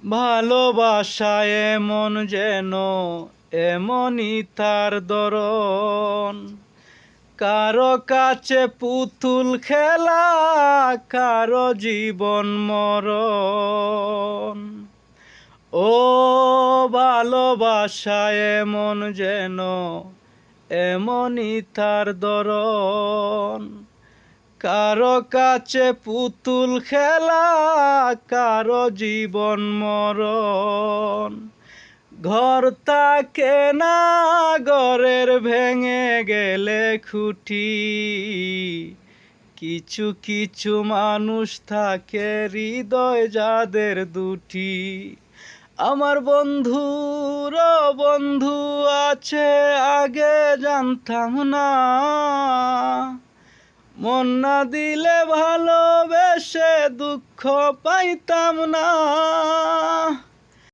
ভালোবাসায় এমন যেন এমনই তার দরন। কারো কাছে পুতুল খেলা, কারো জীবন মরণ। ও ভালোবাসায় এমন যেন এমনই তার দরন। কারো কাছে পুতুল খেলা, কারো জীবন মরণ। ঘর থাকে না, ঘরের ভেঙে গেলে খুঁটি। কিছু কিছু মানুষ থাকে হৃদয় যাদের দুটি। আমার বন্ধুর বন্ধু আছে, আগে জানতাম না। মন না দিলে ভালোবেসে দুঃখ পাইতাম না।